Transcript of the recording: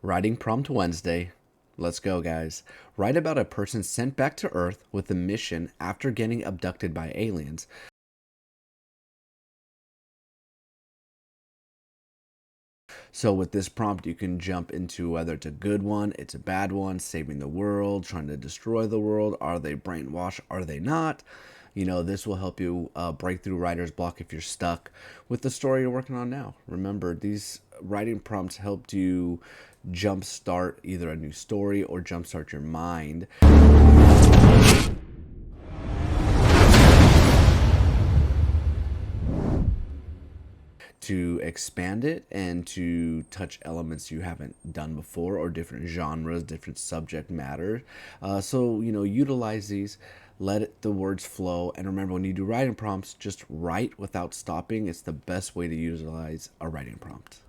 Writing Prompt Wednesday. Let's go, guys. Write about a person sent back to Earth with a mission after getting abducted by aliens. So, with this prompt, you can jump into whether it's a good one, it's a bad one, saving the world, trying to destroy the world. Are they brainwashed? Are they not? This will help you break through writer's block if you're stuck with the story you're working on now. Remember, these writing prompts helped you jumpstart either a new story or jumpstart your mind to expand it and to touch elements you haven't done before or different genres, different subject matter. So, utilize these, the words flow. And remember, when you do writing prompts, just write without stopping. It's the best way to utilize a writing prompt.